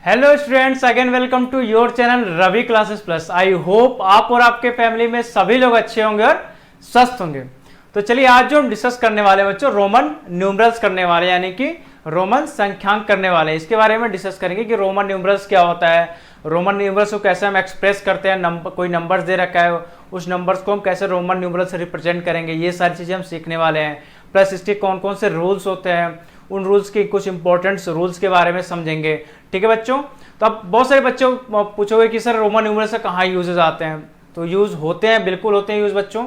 Hello students, again welcome to your channel Ravi classes plus. I hope आप और आपके family में सभी लोग अच्छे होंगे और स्वस्थ होंगे। तो चलिए आज जो हम डिस्कस करने वाले हैं बच्चों, रोमन न्यूमरल्स करने वाले, यानी कि रोमन संख्यांक करने वाले हैं। इसके बारे में डिस्कस करेंगे कि रोमन न्यूमरल्स क्या होता है, रोमन न्यूमरल्स को कैसे हम एक्सप्रेस करते हैं, कोई नंबर्स दे रखा है उस नंबर्स को हम कैसे रोमन न्यूमरल्स से रिप्रेजेंट करेंगे, ये सारी चीजें हम सीखने वाले हैं। प्लस इसके कौन कौन से रूल्स होते हैं, उन रूल्स के कुछ इंपॉर्टेंट रूल्स के बारे में समझेंगे। ठीक है बच्चों। तो अब बहुत सारे बच्चों पूछोगे कि सर रोमन न्यूमरल्स से कहाँ यूजेस आते हैं। तो यूज होते हैं, बिल्कुल होते हैं यूज बच्चों।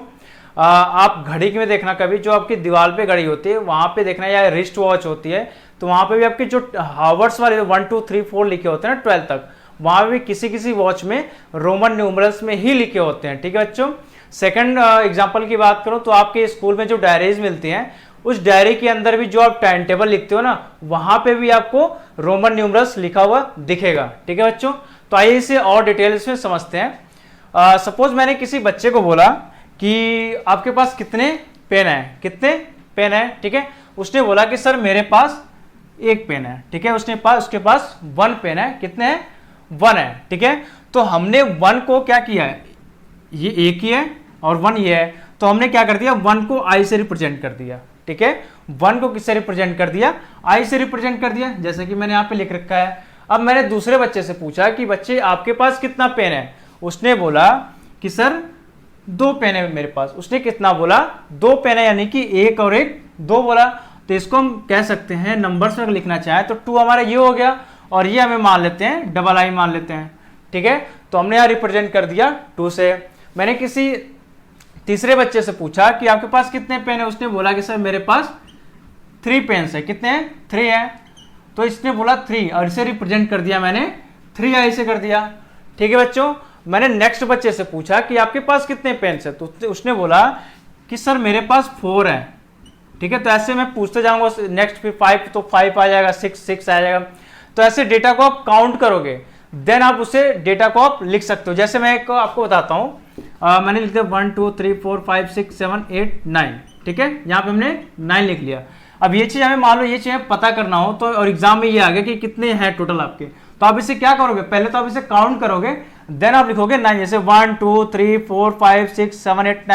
आप घड़ी में देखना, कभी जो आपकी दीवार पे घड़ी होती है वहां पे देखना, या रिस्ट वॉच होती है तो वहां पे भी आपके जो हावर्स वाले 1 2 3 4 लिखे होते हैं ना 12 तक, वहां भी किसी किसी वॉच में रोमन न्यूमरल्स में ही लिखे होते हैं। ठीक है बच्चों। सेकंड एग्जांपल की बात करो तो आपके स्कूल में जो डायरीज मिलती हैं उस डायरी के अंदर भी जो आप टाइम टेबल लिखते हो ना, वहां पे भी आपको रोमन न्यूमरल्स लिखा हुआ दिखेगा। ठीक है बच्चों। तो आइए इसे और डिटेल्स में समझते हैं। सपोज मैंने किसी बच्चे को बोला कि आपके पास कितने पेन है, कितने पेन है। ठीक है। उसने बोला कि सर मेरे पास एक पेन है। ठीक है। उसके पास 1 पेन है। कितने हैं? 1 है। ठीक है। तो हमने 1 को क्या किया है, ये एक ही है और 1 ये है, तो हमने क्या कर दिया, 1 को आई से रिप्रेजेंट कर दिया। ठीक है। 1 को किससे रिप्रेजेंट कर दिया, आई से रिप्रेजेंट कर दिया, जैसे कि मैंने यहाँ पे लिख रखा है। अब मैंने दूसरे बच्चे से पूछा कि बच्चे आपके पास कितना पेन है। उसने बोला कि सर 2 पेन है मेरे पास। उसने कितना बोला, 2 पेन है, यानी कि 1 और 1 2 बोला। तो इसको हम कह सकते हैं, नंबर्स में लिखना चाहे तो 2 हमारा ये हो गया और ये हमें मान लेते हैं डबल आई मान लेते हैं। ठीक है। तो हमने यहाँ रिप्रेजेंट कर दिया 2 से। मैंने किसी तीसरे बच्चे से पूछा कि आपके पास कितने पेन है। उसने बोला कि सर मेरे पास 3 पेन्स है। कितने हैं? 3 है। तो इसने बोला 3 और इसे रिप्रेजेंट कर दिया मैंने 3 आई से कर दिया। ठीक है बच्चों। मैंने नेक्स्ट बच्चे से पूछा कि आपके पास कितने पेन्स है, तो उसने बोला कि सर मेरे पास 4 है। ठीक है। तो ऐसे मैं पूछते जाऊंगा, नेक्स्ट फिर 5 तो 5 आ जाएगा, 6 आ जाएगा। तो ऐसे डेटा को आप काउंट करोगे, देन आप उसे डेटा को आप लिख सकते हो। जैसे मैं आपको बताता हूँ, मैंने लिख दिया 1 2 3 4 5 6 7 8 9। ठीक है। यहाँ पे हमने 9 लिख लिया। अब ये चीज हमें मान लो, ये चीज पता करना हो तो, और एग्जाम में ये आ गया कि कितने हैं टोटल आपके, तो आप इसे क्या करोगे, पहले तो आप इसे काउंट करोगे, देन आप लिखोगे 9। जैसे 1 2 3 4 5 6 7 8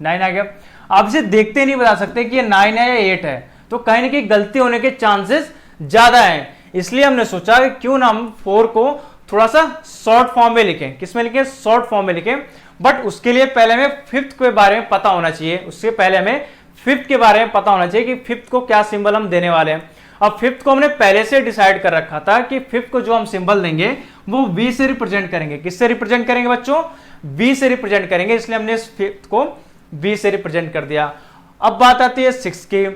9 आ गया। आप इसे देखते नहीं बता सकते कि ये 9 है या 8 है, तो कहीं ना कहीं गलती होने के चांसेस ज्यादा है। इसलिए हमने सोचा कि क्यों ना हम 4 को थोड़ा सा शॉर्ट फॉर्म में लिखें। किसमें लिखें? शॉर्ट फॉर्म में लिखें। बट उसके लिए पहले हमें 5th के बारे में पता होना चाहिए। उससे पहले हमें 5th के बारे में पता होना चाहिए कि 5th को क्या सिंबल हम देने वाले हैं। अब 5th को हमने पहले से डिसाइड कर रखा था कि 5th को जो हम सिंबल देंगे वो V से रिप्रेजेंट करेंगे। किससे रिप्रेजेंट करेंगे बच्चों? V से रिप्रेजेंट करेंगे। इसलिए हमने इस 5th को V से रिप्रेजेंट कर दिया। अब बात आती है 6 की।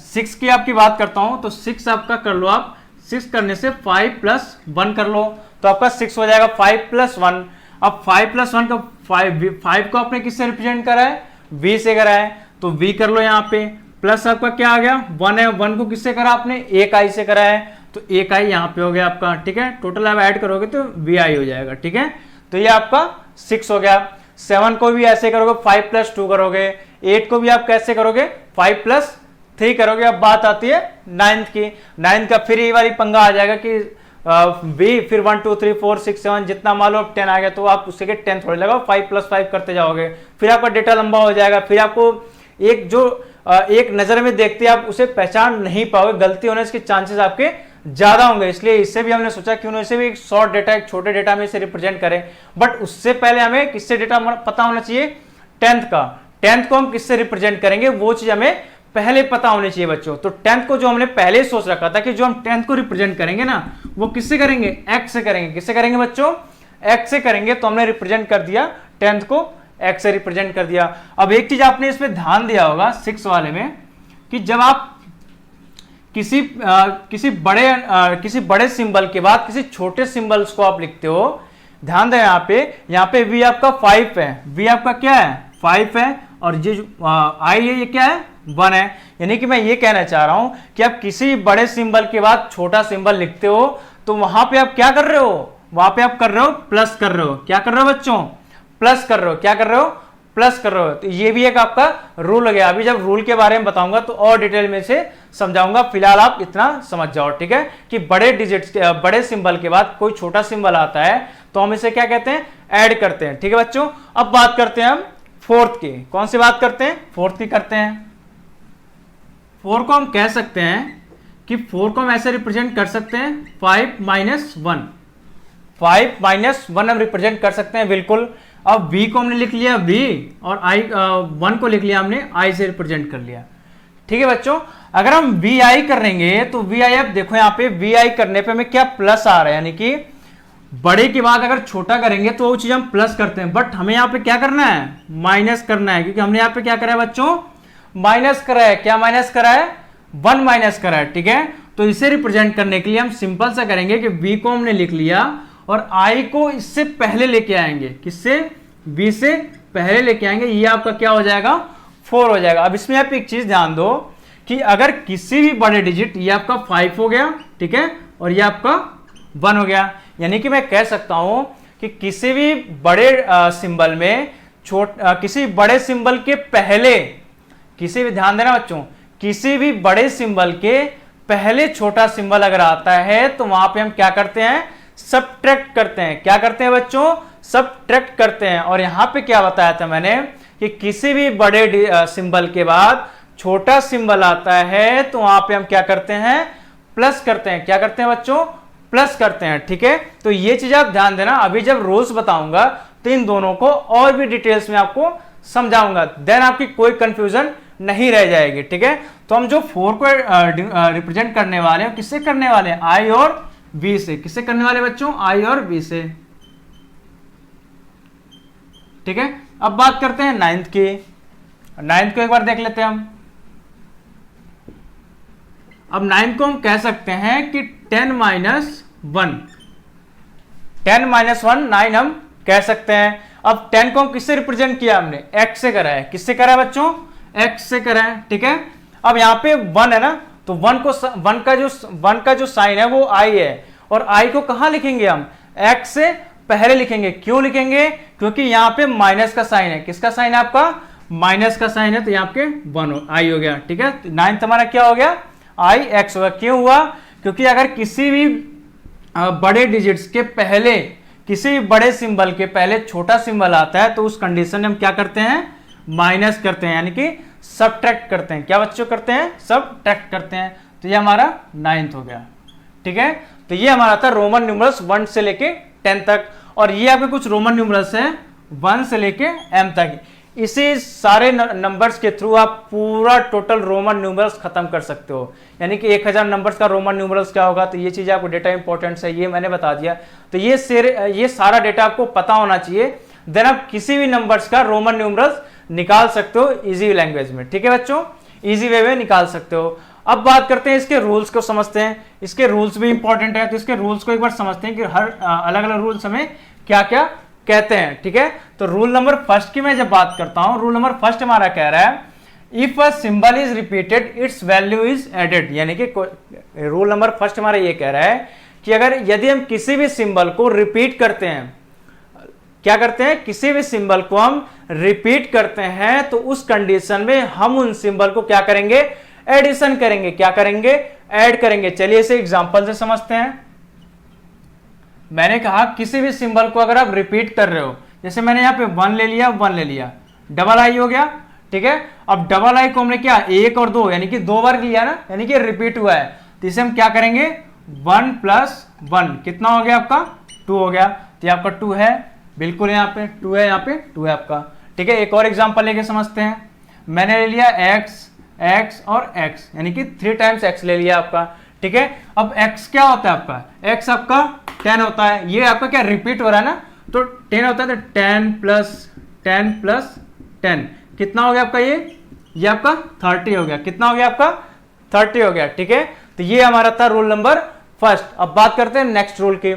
6 की आपकी बात करता हूं तो 6 आपका कर लो आप, 6 करने से 5 + 1 कर लो तो आपका 6 हो जाएगा। 5 + 1। अब 5 + 1 का 5 को आपने किससे रिप्रेजेंट करा है? V से करा है, तो V कर लो यहाँ पे। प्लस आपका क्या आ गया? 1 है। 1 को किससे करा आपने? 1 आई से करा है, तो 1 आई यहाँ पे हो गया आपका। ठीक है। टोटल आप ऐड करोगे तो V आई हो जाएगा। ठीक है। तो ये आपका 6 हो गया। 7 को भी ऐसे करोगे, 5 + 2 करोगे। 8 को भी आप कैसे करोगे? 5 + 3 करोगे। अब बात आती है 9th की। 9th का फिर ये वाली पंगा आ जाएगा कि V फिर 1 2 3 4 6 7 जितना मान लो 10 आ गया, तो आप उससे 10 थोड़े लगाओ, 5 + 5 करते जाओगे, फिर आपका डेटा लंबा हो जाएगा। फिर आपको एक नजर में देखते आप उसे पहचान नहीं पाओगे, गलती होने के चांसेस आपके ज्यादा होंगे। इसलिए इससे भी हमने सोचा क्यों ना इसे भी एक शॉर्ट डेटा, एक छोटे डेटा में इसे रिप्रेजेंट करें। बट उससे पहले हमें किससे डेटा पता होना चाहिए? 10th का। 10th को हम किससे रिप्रेजेंट करेंगे वो चीज हमें पहले पता होनी चाहिए बच्चों। तो 10th को जो हमने पहले सोच रखा था कि जो हम 10th को रिप्रेजेंट करेंगे ना, वो किससे करेंगे? X से करेंगे। किससे करेंगे बच्चों? X से करेंगे। तो हमने रिप्रेजेंट कर दिया 10th को, X से रिप्रेजेंट कर दिया। अब एक चीज आपने इसमें ध्यान दिया होगा 6 वाले में, कि जब आप किसी बड़े सिंबल के बाद किसी छोटे सिंबल्स को आप लिखते हो, ध्यान दें यहाँ पे V आपका 5 है। V आपका क्या है? 5 है। और ये I है, ये क्या है? 1 है। यानी कि मैं ये कहना चाह रहा हूं कि आप किसी बड़े सिंबल के बाद छोटा सिंबल लिखते हो तो वहां पे आप क्या कर रहे हो? वहां पे आप कर रहे हो प्लस कर रहे हो। क्या कर रहे हो बच्चों? प्लस कर रहे हो। क्या कर रहे हो? प्लस कर रहे हो, तो ये भी एक आपका रूल हो गया। अभी जब रूल के बारे में बताऊंगा तो और डिटेल में से समझाऊंगा, फिलहाल आप इतना समझ जाओ, ठीक है, कि बड़े डिजिट्स के बड़े सिंबल के बाद कोई छोटा सिंबल आता है तो हम इसे क्या कहते हैं, ऐड करते हैं, ठीक है बच्चों। अब बात करते हैं हम फोर्थ की। कौन सी बात करते हैं, फोर्थ की करते हैं। 4 को हम कह सकते हैं कि 4 को हम ऐसे रिप्रेजेंट कर सकते हैं 5 माइनस 1, 5 माइनस 1 हम रिप्रेजेंट कर सकते हैं, बिल्कुल। अब v को हमने लिख लिया v और i 1 को लिख लिया हमने i से रिप्रेजेंट कर लिया, ठीक है बच्चों। अगर हम vi करेंगे तो vi, अब देखो यहाँ पे vi करने पे हमें क्या प्लस आ रहा है, यानी कि बड़े के बाद अगर छोटा करेंगे तो वो चीज हम प्लस करते हैं, बट हमें यहाँ पे क्या करना है, माइनस करना है, क्योंकि हमने यहाँ पे क्या करा है बच्चों, माइनस करा है। क्या माइनस करा है, 1 माइनस करा है, ठीक है। तो इसे रिप्रेजेंट करने के लिए हम सिंपल सा करेंगे कि v को हमने लिख लिया और i को इससे पहले लेके आएंगे, किससे, v से पहले लेके आएंगे, ये आपका क्या हो जाएगा, 4 हो जाएगा। अब इसमें आप एक चीज ध्यान दो कि अगर किसी भी बड़े डिजिट, ये आपका 5 हो गया, ठीक है, और ये आपका 1 हो गया, यानी कि मैं कह सकता हूं कि किसी भी बड़े सिंबल में किसी बड़े सिंबल के पहले, किसी भी, ध्यान देना बच्चों, किसी भी बड़े सिंबल के पहले छोटा सिंबल अगर आता है तो वहां पे हम क्या करते हैं, सबट्रैक्ट करते हैं। क्या करते हैं बच्चों, सबट्रैक्ट करते हैं। और यहां पे क्या बताया था मैंने कि किसी भी बड़े सिंबल के बाद छोटा सिंबल आता है तो वहां पे हम क्या करते हैं, प्लस करते हैं। क्या करते हैं बच्चों, प्लस करते हैं, ठीक है। तो ये चीज आप ध्यान देना, अभी जब रूल्स बताऊंगा तो इन दोनों को और भी डिटेल्स में आपको समझाऊंगा, देन आपकी कोई कंफ्यूजन नहीं रह जाएगी, ठीक है। तो हम जो 4 को रिप्रेजेंट करने वाले हैं, किससे करने वाले हैं, i और v से। किससे करने वाले बच्चों, i और v से, ठीक है। अब बात करते हैं 9th की। 9th को एक बार देख लेते हैं हम। अब 9th को हम कह सकते हैं कि 10 माइनस 1, 10 माइनस 1 9 हम कह सकते हैं। अब 10 को हम किससे रिप्रेजेंट किया, हमने x से करा है। किससे करा है बच्चों, x से करा है, ठीक है। अब यहाँ पे 1 है ना, तो 1 का जो साइन है वो i है, और i को कहां लिखेंगे हम, x से पहले लिखेंगे। क्यों लिखेंगे, क्योंकि यहाँ पे माइनस का साइन है। किसका साइन है आपका, माइनस का साइन है, तो यहाँ पे 1 i हो गया, ठीक है। 9th हमारा क्या हो गया, i x होगा। क्यों हुआ, क्योंकि अगर किसी भी बड़े डिजिट्स के पहले, किसी भी बड़े सिंबल के पहले छोटा सिंबल आता है तो उस कंडीशन में हम क्या करते हैं, माइनस करते हैं, यानी कि सबट्रैक्ट करते हैं। क्या बच्चों करते हैं, सबट्रैक्ट करते हैं। तो ये हमारा 9th हो गया, ठीक है। तो ये हमारा था रोमन न्यूमरल्स 1 से लेके 10 तक, और ये आपके कुछ रोमन न्यूमरल्स हैं 1 से लेके m तक। इसी सारे नंबर्स के थ्रू आप पूरा टोटल रोमन न्यूमरल्स खत्म कर सकते हो, यानी कि 1000 नंबर्स का रोमन न्यूमरल्स क्या होगा। तो ये चीज आपको डेटा इंपॉर्टेंट है, ये मैंने बता दिया। तो ये सारा डेटा आपको पता होना चाहिए, देन आप किसी भी नंबर्स का रोमन न्यूमरल्स निकाल सकते हो इजी लैंग्वेज में, ठीक है बच्चों, इजी वे में निकाल सकते हो। अब बात करते हैं इसके रूल्स को समझते हैं। इसके रूल्स भी इंपॉर्टेंट है, तो इसके रूल्स को एक बार समझते हैं कि हर अलग अलग रूल्स हमें क्या क्या कहते हैं, ठीक है। तो रूल नंबर फर्स्ट की मैं जब बात करता हूं, रूल नंबर फर्स्ट हमारा कह रहा है if a symbol is repeated its value is added, यानी कि रूल नंबर फर्स्ट हमारा ये कह रहा है कि अगर यदि हम किसी भी सिंबल को रिपीट करते हैं, क्या करते हैं, किसी भी सिंबल को हम रिपीट करते हैं तो उस कंडीशन में हम उन सिंबल को क्या करेंगे, एडिशन करेंगे। क्या करेंगे, ऐड करेंगे। चलिए इसे एग्जांपल से समझते हैं। मैंने कहा किसी भी सिंबल को अगर आप रिपीट कर रहे हो, जैसे मैंने यहां पे 1 ले लिया, 1 ले लिया, डबल आई हो गया, ठीक है। अब डबल आई को हमने क्या 1 और 2 यानी कि 2 बार लिया ना, यानी कि रिपीट हुआ है, तो इसे हम क्या करेंगे 1 प्लस 1 कितना हो गया आपका 2 हो गया। तो ये आपका 2 है, बिल्कुल यहाँ पे 2 है, यहाँ पे 2 है आपका, ठीक है। एक और एग्जांपल लेके समझते हैं। मैंने ले लिया x, x और x, यानी कि 3 टाइम्स x ले लिया आपका, ठीक है। अब x क्या होता है आपका, x आपका 10 होता है, ये आपका क्या रिपीट हो रहा है ना, तो 10 होता है, तो 10 प्लस 10 कितना हो गया आपका, ये आपका 30 हो गया। कितना हो गया आपका 30 हो गया, ठीक है। तो ये हमारा था रूल नंबर फर्स्ट। अब बात करते हैं नेक्स्ट रूल की।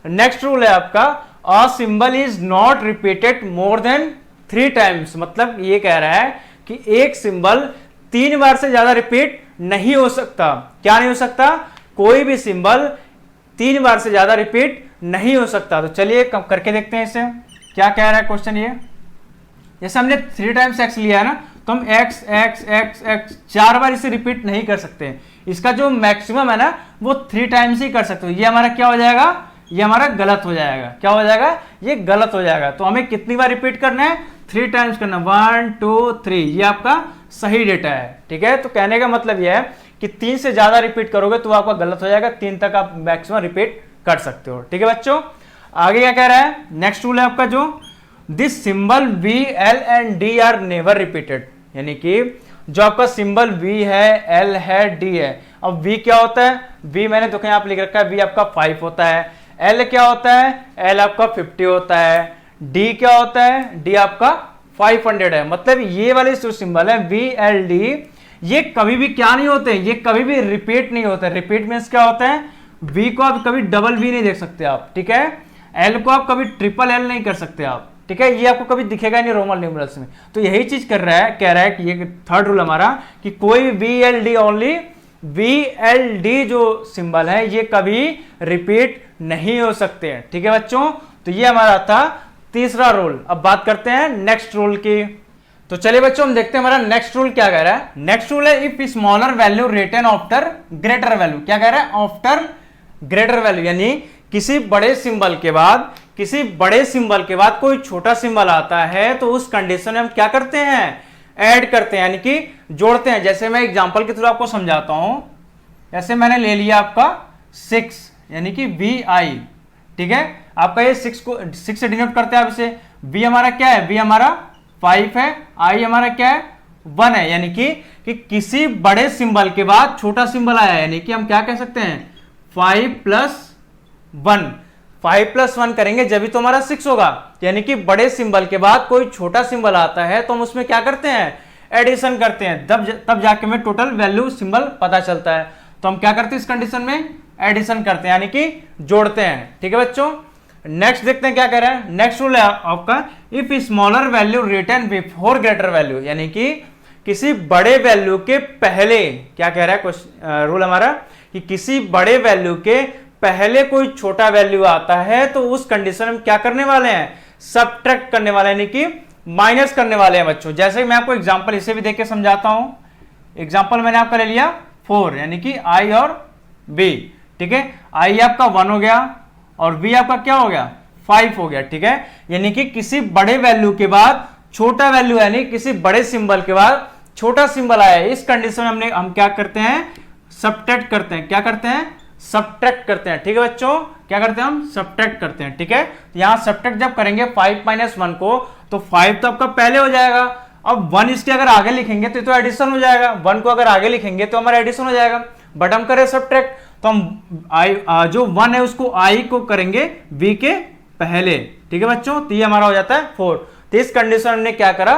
नेक्स्ट रूल है आपका अ symbol is not repeated more than 3 times, मतलब ये कह रहा है कि एक सिंबल 3 बार से ज्यादा रिपीट नहीं हो सकता। क्या नहीं हो सकता, कोई भी सिंबल 3 बार से ज्यादा रिपीट नहीं हो सकता। तो चलिए करके देखते हैं इसे, क्या कह रहा है क्वेश्चन ये। जैसे हमने 3 टाइम्स x लिया है ना, तो हम x x x x 4 बार इसे रिपीट नहीं कर सकते। इसका जो मैक्सिमम है ना वो 3 टाइम्स ही कर सकते हो। ये हमारा क्या हो जाएगा, ये हमारा गलत हो जाएगा। क्या हो जाएगा, ये गलत हो जाएगा। तो हमें कितनी बार रिपीट करना है, 3 टाइम्स करना, 1 2 3, ये आपका सही डेटा है। ठीक है, तो कहने का मतलब यह है कि 3 से ज्यादा रिपीट करोगे तो आपका गलत हो जाएगा, 3 तक आप मैक्सिमम रिपीट कर सकते हो। ठीक है बच्चों, आगे क्या कह रहा है, नेक्स्ट रूल है आपका जो this symbol V L and D are never repeated, यानी कि जो आपका सिंबल V है, L है, D है। अब V क्या होता है, V मैंने देखो यहाँ पे लिख रखा है, V आपका 5 होता है। L क्या होता है, L आपका 50 होता है। D क्या होता है, D आपका 500 है। मतलब ये वाले जो सिंबल है V L D, ये कभी भी क्या नहीं होते, ये कभी भी रिपीट नहीं होते। रिपीट मीन्स क्या होता है, V को आप कभी डबल V नहीं देख सकते आप। ठीक है, L को आप कभी ट्रिपल L नहीं कर सकते आप। ठीक है, ये आपको कभी दिखेगा नहीं रोमन न्यूमरल्स में। तो यही चीज कर रहा है, कह रहा है कि ये थर्ड रूल हमारा कि कोई भी VLD ओनली VLD जो सिंबल है ये कभी रिपीट नहीं हो सकते हैं। ठीक है बच्चों, तो ये हमारा था तीसरा रूल। अब बात करते हैं नेक्स्ट रूल की। तो चलिए बच्चों हम देखते हैं हमारा नेक्स्ट रूल क्या कह रहा है। नेक्स्ट रूल है if smaller value return after greater value. क्या कह रहा है, आफ्टर ग्रेटर वैल्यू, यानी किसी बड़े सिंबल के बाद, किसी बड़े सिंबल के बाद कोई छोटा सिंबल आता है तो उस कंडीशन में हम क्या करते हैं, ऐड करते हैं, यानी कि जोड़ते हैं। जैसे मैं एग्जांपल के थ्रू आपको समझाता हूं। जैसे मैंने ले लिया आपका 6, यानी कि VI। ठीक है, आपका ये 6 से डिनोट करते हैं आप इसे। V हमारा क्या है, V हमारा 5 है, I हमारा क्या है 1 है, यानी कि किसी बड़े सिंबल के बाद छोटा सिंबल आया है, यानी कि हम क्या कह सकते हैं 5 + 1। 5 + 1 करेंगे जब भी तो हमारा 6 होगा। यानी कि बड़े सिंबल के बाद कोई छोटा सिंबल आता है तो हम उसमें क्या करते हैं, एडिशन करते हैं, तब जाके हमें टोटल वैल्यू सिंबल पता चलता है। तो हम क्या करते हैं इस कंडीशन में, एडिशन करते हैं, यानी कि जोड़ते हैं। ठीक है बच्चों, नेक्स्ट देखते हैं क्या कह रहा है। नेक्स्ट रूल है आपका if smaller value return before greater value, यानी कि किसी बड़े वैल्यू के पहले, क्या कह रहा है रूल हमारा कि किसी बड़े वैल्यू के पहले कोई छोटा वैल्यू आता है तो उस कंडीशन में क्या करने वाले हैं, सबट्रैक्ट करने वाले, यानी कि माइनस करने वाले हैं बच्चों। जैसे मैं आपको एग्जांपल इसे भी देख के समझाता हूं। एग्जांपल मैंने आपका ले लिया 4, यानी कि I और B। ठीक है, I आपका 1 हो गया और B आपका क्या हो गया 5 हो गया। ठीक है, यानी कि किसी बड़े वैल्यू के बाद छोटा वैल्यू, यानी किसी बड़े सिंबल के बाद छोटा सिंबल आया है, इस कंडीशन में हम क्या करते हैं, सबट्रैक्ट करते हैं। क्या करते हैं, सबट्रैक्ट करते हैं। ठीक है बच्चों, क्या करते हैं हम, सबट्रैक्ट करते हैं। ठीक है, तो यहां सबट्रैक्ट जब करेंगे 5 - 1 को, तो 5 तो आपका पहले हो जाएगा। अब 1 इसके अगर आगे लिखेंगे तो एडिशन हो जाएगा, 1 को अगर आगे लिखेंगे तो हमारा एडिशन हो जाएगा। बट हम करें सबट्रैक्ट, तो हम जो 1 है उसको I को करेंगे V के पहले। ठीक है बच्चों, तो ये हमारा हो जाता है 4। तो इस कंडीशन हमने क्या करा,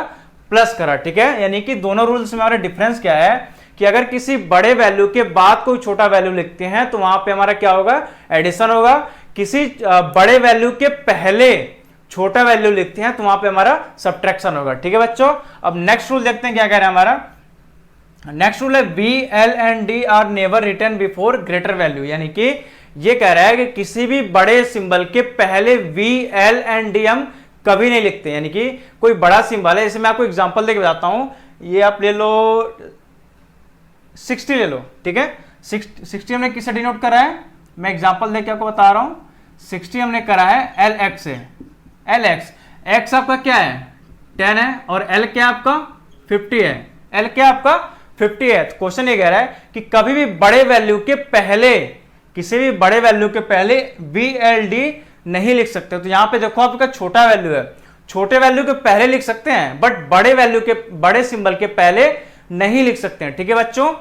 प्लस करा। ठीक है, यानी कि दोनों रूल्स में हमारा डिफरेंस क्या है कि अगर किसी बड़े वैल्यू के बाद कोई छोटा वैल्यू लिखते हैं तो वहां पे हमारा क्या होगा, एडिशन होगा। किसी बड़े वैल्यू के पहले छोटा वैल्यू लिखते हैं तो वहां पे हमारा सब्ट्रैक्शन होगा। ठीक है बच्चों, अब नेक्स्ट रूल देखते हैं क्या कह रहा है हमारा। नेक्स्ट रूल है V L and D are never return before greater value, यानी कि ये कह रहा है कि किसी भी बड़े सिंबल के पहले V L एंड D हम कभी नहीं लिखते। यानी कि कोई बड़ा सिंबल है, जैसे मैं आपको एग्जांपल देके बताता हूं। ये आप ले लो 60 ले लो। ठीक है, 60 हमने किससे डिनोट करा है, मैं एग्जांपल देके आपको बता रहा हूं। 60 हमने करा है LX से। LX, X आपका क्या है 10 है और L क्या आपका 50 है। L क्या आपका 50 है। तो क्वेश्चन ये कह रहा है कि कभी भी बड़े वैल्यू के पहले, किसी भी बड़े वैल्यू के पहले VLD नहीं लिख सकते। तो यहां पे देखो आपका छोटा वैल्यू है, छोटे वैल्यू के पहले लिख सकते हैं बट बड़े वैल्यू के, बड़े सिंबल के पहले नहीं लिख सकते हैं। ठीक है बच्चों,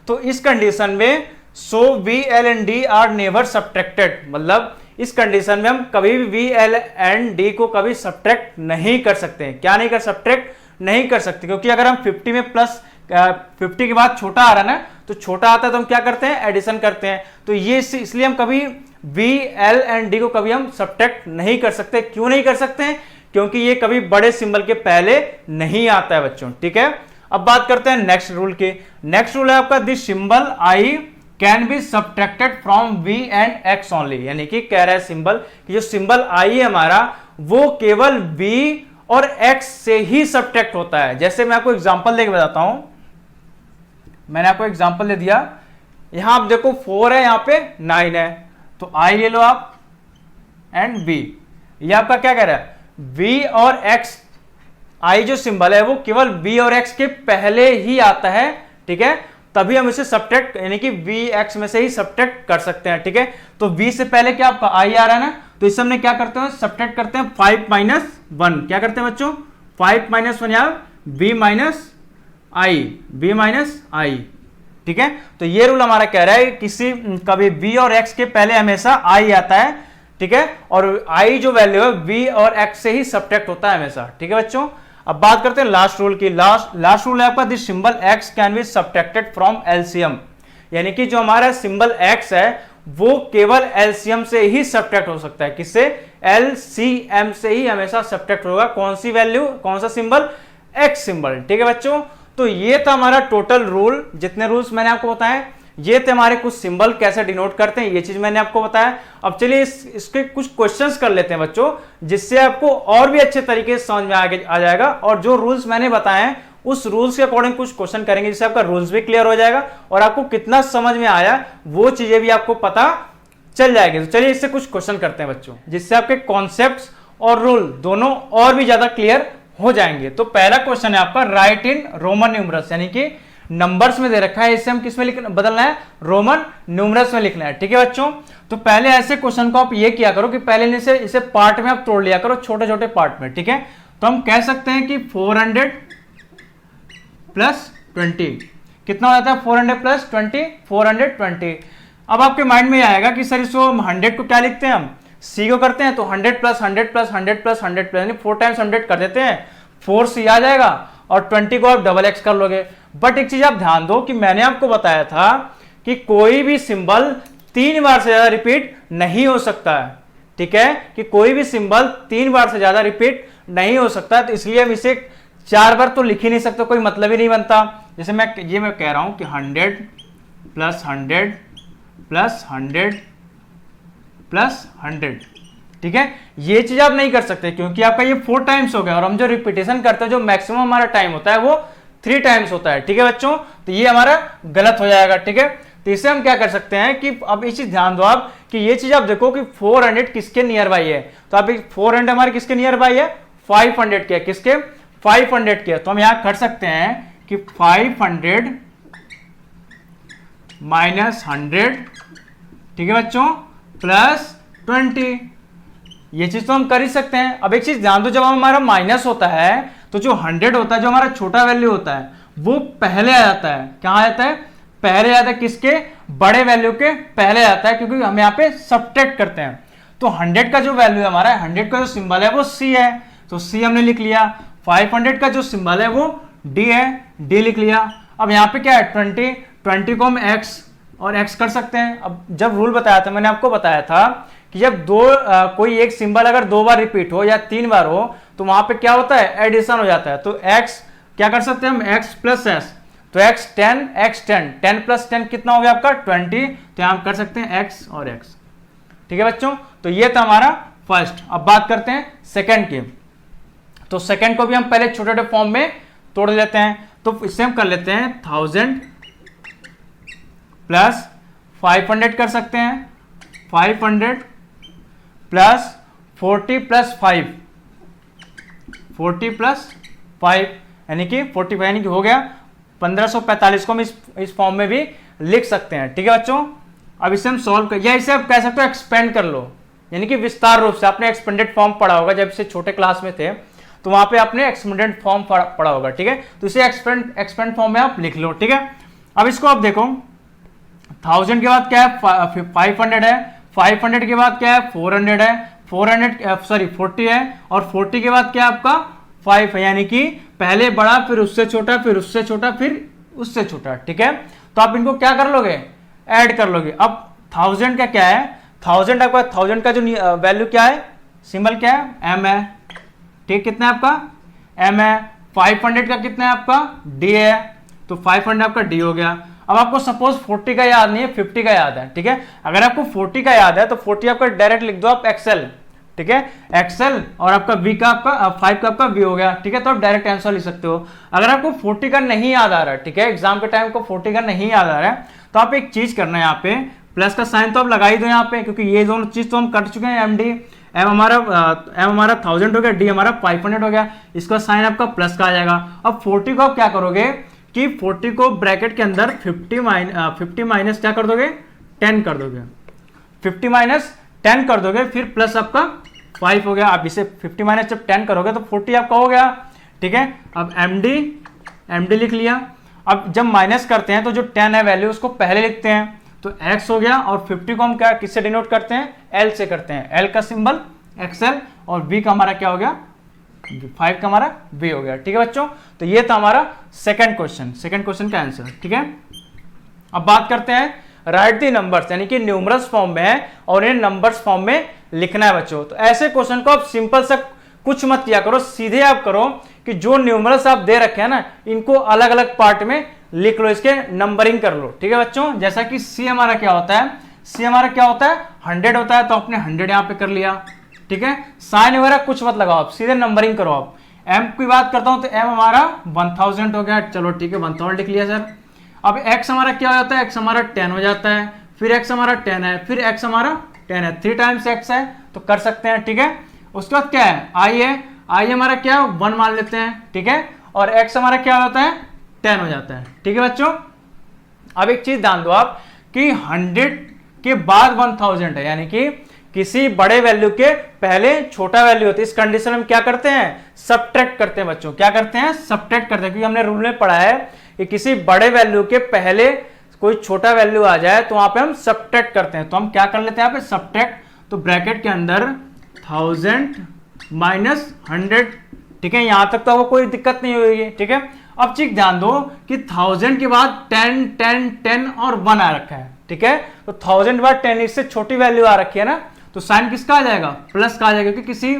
तो इस कंडीशन में so V L and D are never subtracted, मतलब इस कंडीशन में हम कभी भी V L एंड D को कभी सबट्रैक्ट नहीं कर सकते हैं। क्या नहीं कर, सबट्रैक्ट नहीं कर सकते, क्योंकि अगर हम 50 में प्लस 50 के बाद छोटा आ रहा है ना, तो छोटा आता है तो हम क्या करते हैं, एडिशन करते हैं। तो ये इसलिए हम कभी V L एंड D को कभी हम सबट्रैक्ट नहीं कर सकते। क्यों नहीं कर सकते हैं, क्योंकि ये कभी बड़े सिंबल के पहले नहीं आता है बच्चों। ठीक है, अब बात करते हैं नेक्स्ट रूल की। नेक्स्ट रूल है आपका this symbol I can be subtracted from V and X only, यानी कि कह रहा है सिंबल कि जो सिंबल I है हमारा वो केवल V और x से ही सब्ट्रैक्ट होता है। जैसे मैं आपको एग्जांपल देके बताता हूं, मैंने आपको एग्जांपल दे दिया, यहां आप देखो 4 है, यहां पे 9 है, तो I ले लो आप एंड V। ये आपका क्या कह रहा है, V और X, I जो सिंबल है वो केवल V और X के पहले ही आता है, ठीक है, तभी हम इसे सब्ट्रैक्ट यानी कि VX में से ही सब्ट्रैक्ट कर सकते हैं, ठीक है। तो V से पहले क्या आपका I आ रहा है ना, तो इस हमने क्या करते हैं, सब्ट्रैक्ट करते हैं 5 माइनस 1, क्या करते हैं बच्चों, 5 माइनस 1 या V माइनस I, ठीक है। तो ये रूल हमारा कह रहा है किसी कभी V और X के पहले हमेशा I आता है, ठीक है, और I जो वैल्यू है V और X से ही सब्ट्रैक्ट होता है हमेशा, ठीक है बच्चों। अब बात करते हैं लास्ट रूल की। लास्ट रूल है आपका, this symbol X can be subtracted from LCM, यानी कि जो हमारा सिंबल X है वो केवल एलसीएम से ही सब्ट्रैक्ट हो सकता है। किससे, एलसीएम से ही हमेशा सब्ट्रैक्ट होगा। कौन सी वैल्यू, कौन सा सिंबल, X सिंबल, ठीक है बच्चों। तो ये था हमारा टोटल रूल, जितने रूल्स मैंने आपको बताए ये थे हमारे कुछ सिंबल कैसे डिनोट करते हैं, ये चीज मैंने आपको बताया। अब चलिए इसके कुछ क्वेश्चंस कर लेते हैं बच्चों, जिससे आपको और भी अच्छे तरीके से समझ में आ जाएगा। और जो रूल्स मैंने बताए हैं उस रूल्स के अकॉर्डिंग कुछ क्वेश्चन करेंगे, जिससे आपका रूल्स भी क्लियर हो जाएगा और आपको कितना समझ में आया वो चीजें भी आपको पता चल जाएगी। तो चलिए इससे कुछ क्वेश्चन करते हैं बच्चों, जिससे आपके कॉन्सेप्ट्स और रूल दोनों और भी ज्यादा क्लियर हो जाएंगे। तो पहला क्वेश्चन है आपका, राइट इन रोमन न्यूमरल्स, यानी कि नंबर्स में दे रखा है, इसे हम किस में बदलना है, रोमन न्यूमरल्स में लिखना है, ठीक है बच्चों। तो पहले ऐसे क्वेश्चन को आप ये किया करो कि पहले इसे पार्ट में आप तोड़ लिया करो, छोटे छोटे पार्ट में, ठीक है। तो हम कह सकते हैं कि 400 प्लस 20 कितना हो जाता है, 400 प्लस 20, 420। अब आपके माइंड में आएगा कि सर इसको हम 100 को क्या लिखते हैं, हम C को करते हैं, तो 100 प्लस 100 प्लस 100 प्लस 100 प्लस यानी 4 टाइम्स 100 कर देते हैं, 4C आ जाएगा, और 20 को आप डबल एक्स कर लोगे। बट एक चीज आप ध्यान दो कि मैंने आपको बताया था कि कोई भी सिंबल 3 बार से ज्यादा रिपीट नहीं हो सकता है, ठीक है, कि कोई भी सिंबल 3 बार से ज्यादा रिपीट नहीं हो सकता। तो इसलिए हम इसे 4 बार तो लिख ही नहीं सकते, कोई मतलब ही नहीं बनता। जैसे मैं कह रहा हूं कि 100 प्लस 100 प्लस 100 प्लस 100, ठीक है, ये चीज आप नहीं कर सकते क्योंकि आपका ये 4 टाइम्स हो गया, और हम जो रिपीटेशन करते हैं, जो मैक्सिमम हमारा टाइम होता है वो 3 टाइम्स होता है, ठीक है बच्चों। तो ये हमारा गलत हो जाएगा, ठीक है। तो इसे हम क्या कर सकते हैं कि अब इस चीज ध्यान दो आप कि ये चीज आप देखो कि 400 किसके नियर बाई है, तो आप 400 हमारे किसके नियर बाई है, 500 के, किसके, 500 के। तो हम यहां कर सकते हैं कि 500 माइनस 100, ठीक है बच्चों, प्लस 20। ये चीज तो हम कर ही सकते हैं। अब एक चीज ध्यान दो, जब हमारा माइनस होता है तो जो 100 होता है, जो हमारा छोटा वैल्यू होता है, वो पहले आ जाता है। कहां आ जाता है, पहले आ जाता है, किसके, बड़े वैल्यू के पहले आता है, क्योंकि हम यहाँ पे सब्ट्रैक्ट करते हैं। तो 100 का जो वैल्यू है हमारा, 100 का जो सिंबल है वो C है, तो C हमने लिख लिया। 500 का जो सिंबल है वो D है, D लिख लिया। अब यहाँ पे क्या है, 20 को हम X और X कर सकते हैं। अब जब रूल बताया था, मैंने आपको बताया था कि जब कोई एक सिंबल अगर 2 बार रिपीट हो या 3 बार हो तो वहां पे क्या होता है, एडिशन हो जाता है। तो x क्या कर सकते हैं हम, x प्लस s, तो x 10 प्लस 10 कितना हो गया आपका 20, तो यहां हम कर सकते हैं x और x, ठीक है बच्चों। तो ये था हमारा फर्स्ट। अब बात करते हैं सेकंड की। तो सेकंड को भी हम पहले छोटे छोटे फॉर्म में तोड़ लेते हैं। तो इससे हम कर लेते हैं 1000 प्लस 500 कर सकते हैं, 500 प्लस 40 प्लस 5, 40 प्लस 5 यानी कि 45, यानी कि हो गया 1545 को हम इस फॉर्म में भी लिख सकते हैं, ठीक है बच्चों। अब इसे हम सॉल्व कर, या इसे आप कह सकते हो एक्सपेंड कर लो, यानी कि विस्तार रूप से। आपने एक्सपेंडेड फॉर्म पढ़ा होगा जब से छोटे क्लास में थे, तो वहां पे आपने एक्सपेंडेड फॉर्म पढ़ा होगा, ठीक है। तो इसे एक्सपेंड फॉर्म में आप लिख लो, ठीक है। अब इसको आप देखो, 1000 के बाद क्या है, 500 है, 500 के बाद क्या है, 400 है, 40 है, और 40 के बाद क्या है आपका 5 है, यानी कि पहले बड़ा, फिर उससे छोटा, फिर उससे छोटा, फिर उससे छोटा, ठीक है। तो आप इनको क्या कर लोगे, ऐड कर लोगे। अब 1000 का क्या है, 1000 आपका 1000 का जो वैल्यू क्या है, सिंबल क्या है, m है, ठीक, कितना है आपका m है। 500 का कितना है आपका d है, तो 500 आपका d हो गया। अब आपको सपोज 40 का याद नहीं है, 50 का याद है, ठीक है। अगर आपको 40 का याद है तो 40 आपका डायरेक्ट लिख दो आप एक्सएल, ठीक है, एक्सएल और आपका वी का आपका 5 का आपका वी हो गया, ठीक है। तो आप डायरेक्ट आंसर लिख सकते हो। अगर आपको 40 का नहीं याद आ रहा है, ठीक है, एग्जाम के टाइम को 40 का नहीं याद आ रहा है, तो आप एक चीज करना है, यहाँ पे प्लस का साइन तो आप लगा ही दो यहाँ पे, क्योंकि ये दोनों चीज तो हम कर चुके हैं। एम हमारा 1000 हो गया, डी हमारा 500 हो गया, इसका साइन आपका प्लस का आ जाएगा। अब 40 को आप क्या करोगे कि 40 को ब्रैकेट के अंदर 50 माइनस क्या कर दोगे, 10 कर दोगे, 50 माइनस 10 कर दोगे, फिर प्लस आपका 5 हो गया। आप इसे 50 माइनस जब 10 करोगे तो 40 आपका हो गया, ठीक है। अब एमडी लिख लिया। अब जब माइनस करते हैं तो जो 10 है वैल्यू उसको पहले लिखते हैं, तो x हो गया, और 50 को हम क्या किससे डिनोट करते हैं, L से करते हैं, L का सिंबल एक्सएल, और V का हमारा क्या हो गया, 5 का हमारा V हो गया, ठीक है बच्चों। तो ये था हमारा सेकंड क्वेश्चन का आंसर, ठीक है। अब बात करते हैं राइट दी नंबर्स, यानी कि न्यूमरल्स फॉर्म में है और इन्हें नंबर्स फॉर्म में लिखना है बच्चों। तो ऐसे क्वेश्चन को आप सिंपल सा कुछ मत किया करो, सीधे आप करो कि जो न्यूमरल्स आप दे रखे हैं ना, इनको अलग अलग पार्ट में लिख लो, इसके नंबरिंग कर लो, ठीक है बच्चों। जैसा कि सी हमारा क्या होता है, सी हमारा क्या होता है, 100 होता है, तो आपने 100 यहां पे कर लिया, ठीक है। साइन वगैरह कुछ मत लगाओ, आप सीधे नंबरिंग करो। आप एम की बात करता हूं तो एम हमारा 1000 हो गया, चलो ठीक है 1000 लिख लिया सर। अब एक्स हमारा क्या हो जाता है, एक्स हमारा 10 हो जाता है, फिर एक्स हमारा 10 है, फिर एक्स हमारा 10 है, 3 टाइम्स एक्स है, तो कर सकते हैं, ठीक है। उसके बाद क्या है, आई है, आई हमारा क्या है 1 मान लेते हैं, ठीक है, और एक्स हमारा क्या होता है 10 हो जाता है, ठीक है बच्चों। अब एक चीज ध्यान दो आप कि 100 के बाद 1000 है, यानी कि किसी बड़े वैल्यू के पहले छोटा वैल्यू होता है। इस कंडीशन में क्या करते हैं, सब्ट्रैक्ट करते हैं बच्चों, क्या करते हैं, सब्ट्रैक्ट करते हैं, क्योंकि हमने रूल में पढ़ा है कि किसी बड़े वैल्यू के पहले कोई छोटा वैल्यू आ जाए तो वहां पे हम सब्ट्रैक्ट करते हैं। तो हम क्या कर लेते हैं यहाँ पे सब्ट्रैक्ट, तो ब्रैकेट के अंदर 1000 माइनस 100, ठीक है, यहां तक तो आपको कोई दिक्कत नहीं होगी, ठीक है। अब चीज ध्यान दो कि 1000 के बाद 10 10 10 और 1 आ रखा है, ठीक है। तो 1000 के बाद 10, इससे छोटी वैल्यू आ रखी है ना, तो साइन किसका आ जाएगा, प्लस का आ जाएगा, क्योंकि किसी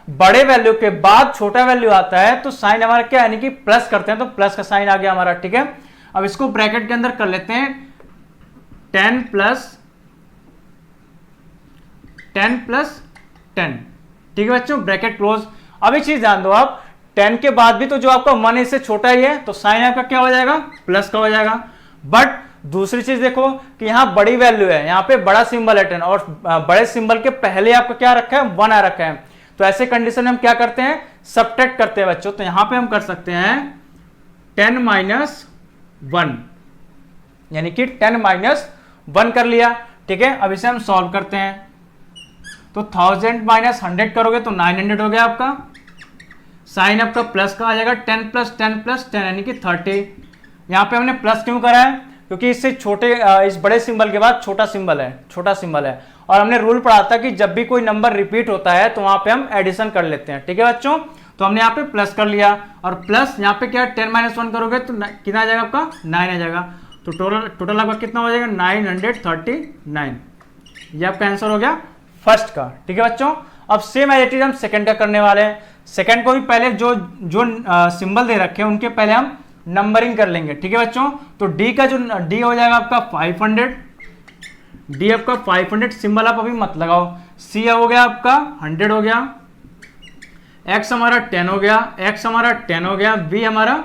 बड़े वैल्यू के बाद छोटा वैल्यू आता है तो साइन हमारा क्या है, यानी कि प्लस करते हैं, तो प्लस का साइन आ गया हमारा, ठीक है। अब इसको ब्रैकेट के अंदर कर लेते हैं 10 प्लस 10, ठीक है बच्चों, ब्रैकेट क्लोज। अब एक चीज ध्यान दो आप, 10 के बाद भी तो जो आपका 1 इससे छोटा ही है, तो साइन आपका क्या हो जाएगा, प्लस का हो जाएगा। बट दूसरी चीज देखो कि यहां बड़ी वैल्यू है, यहां पे बड़ा सिंबल है 10, और बड़े सिंबल के पहले आपका क्या रखा है, 1 आ रखा है। तो ऐसे कंडीशन में हम क्या करते हैं, सब्ट्रैक्ट करते हैं बच्चों। तो यहां पे हम कर सकते हैं 10 माइनस 1, यानी कि 10 माइनस 1 कर लिया, ठीक है। अब इसे हम सॉल्व करते हैं, तो 1000 माइनस 100 करोगे तो 900 हो गया आपका, साइन आपका प्लस का आ जाएगा, 10 प्लस 10 प्लस 10 यानी कि 30। यहां पे हमने प्लस क्यों करा है, क्योंकि इससे छोटे इस बड़े सिंबल के बाद छोटा सिंबल है, और हमने रूल पढ़ा था कि जब भी कोई नंबर रिपीट होता है तो वहां पे हम एडिशन कर लेते हैं, ठीक है बच्चों। तो हमने यहाँ पे प्लस कर लिया, और प्लस यहाँ पे क्या 10 माइनस 1 करोगे तो कितना आ जाएगा आपका, 9 आ जाएगा। तो टोटल आपका कितना हो जाएगा, 939। ये आपका आंसर हो गया फर्स्ट का, ठीक है बच्चों। अब सेम एज इट इज हम सेकंड का करने वाले हैं। सेकंड को भी पहले जो सिंबल दे रखे हैं उनके पहले हम नंबरिंग कर लेंगे, ठीक है बच्चों। तो डी का जो डी हो जाएगा आपका 500, डी आपका 500, सिंबल आप अभी मत लगाओ। सी हो गया आपका 100 हो गया, एक्स हमारा 10 हो गया, एक्स हमारा 10 हो गया, बी हमारा,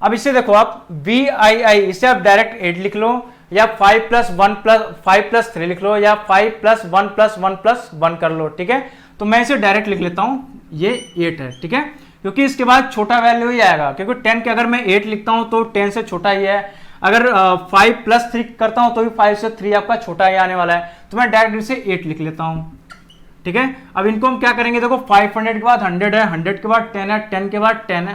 अब इसे देखो आप वी आई आई, इसे आप डायरेक्ट 8 लिख लो, या 5 प्लस 1 प्लस 5 प्लस 3 लिख लो, या 5 प्लस 1 प्लस 1 प्लस 1 कर लो, ठीक है। तो मैं इसे डायरेक्ट लिख लेता हूं, ये 8 है, ठीक है, क्योंकि इसके बाद छोटा वैल्यू ही आएगा, क्योंकि 10 के अगर मैं 8 लिखता हूं तो 10 से छोटा ही है। अगर 5 प्लस 3 करता हूं तो भी 5 से 3 आपका छोटा ही आने वाला है, तो मैं डायरेक्ट इसे 8 लिख लेता हूं, ठीक है। अब इनको हम क्या करेंगे, देखो 500 के बाद 100 है, 100 के बाद 10 है, 10 के बाद 10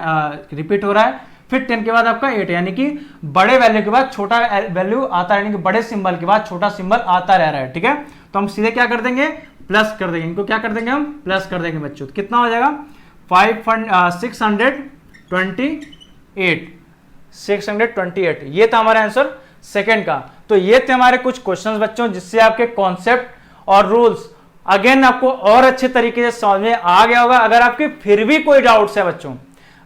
रिपीट हो रहा है, फिर 10 के बाद आपका 8 है, यानी कि बड़े वैल्यू के बाद छोटा वैल्यू आता है, यानी कि बड़े सिंबल के बाद छोटा सिंबल आता रह रहा है, ठीक है। तो हम सीधे क्या कर देंगे, प्लस कर देंगे, इनको क्या कर देंगे हम, प्लस कर देंगे बच्चों। तो कितना हो जाएगा 628, ये था हमारा आंसर सेकंड का। तो ये थे हमारे कुछ क्वेश्चंस बच्चों, जिससे आपके कॉन्सेप्ट और रूल्स अगेन आपको और अच्छे तरीके से समझ में आ गया होगा। अगर आपके फिर भी कोई डाउट्स है बच्चों,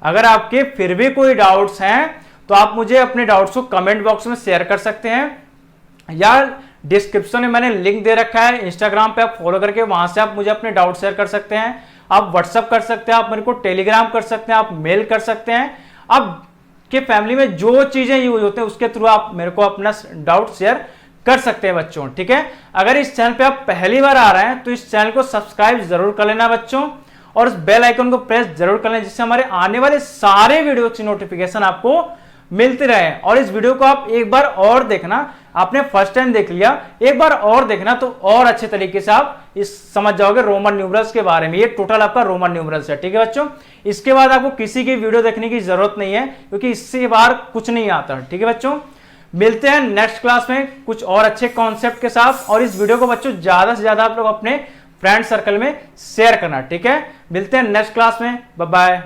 अगर आपके फिर भी कोई डाउट्स हैं तो आप मुझे अपने डाउट्स को कमेंट बॉक्स में शेयर कर सकते हैं, या डिस्क्रिप्शन में मैंने लिंक दे रखा है, इंस्टाग्राम पे आप फॉलो करके वहां से आप मुझे अपने डाउट शेयर कर सकते हैं, आप व्हाट्सअप कर सकते हैं, आप मेरे को टेलीग्राम कर सकते हैं, आप मेल कर सकते हैं। आप के फैमिली में जो चीजें यूज होते हैं उसके थ्रू आप मेरे को अपना डाउट शेयर कर सकते हैं बच्चों, ठीक है। अगर इस चैनल पे आप पहली बार आ रहे हैं तो इस चैनल को सब्सक्राइब जरूर कर लेना बच्चों, और उस बेल आइकन को प्रेस जरूर कर लें, जिससे हमारे आने वाले सारे वीडियो की नोटिफिकेशन आपको मिलती रहे। और इस वीडियो को आप एक बार और देखना, आपने फर्स्ट टाइम देख लिया, एक बार और देखना तो और अच्छे तरीके से आप इस समझ जाओगे रोमन न्यूमरल्स के बारे में। ये टोटल आपका रोमन न्यूमरल्स है, ठीक है बच्चों। इसके बाद आपको किसी की वीडियो देखने की जरूरत नहीं है, क्योंकि इससे बाहर कुछ नहीं आता, ठीक है बच्चों। मिलते हैं नेक्स्ट क्लास में कुछ और अच्छे कॉन्सेप्ट के साथ, और इस वीडियो को बच्चों ज्यादा से ज्यादा आप लोग अपने फ्रेंड सर्कल में शेयर करना, ठीक है। मिलते हैं नेक्स्ट क्लास में, बाय बाय।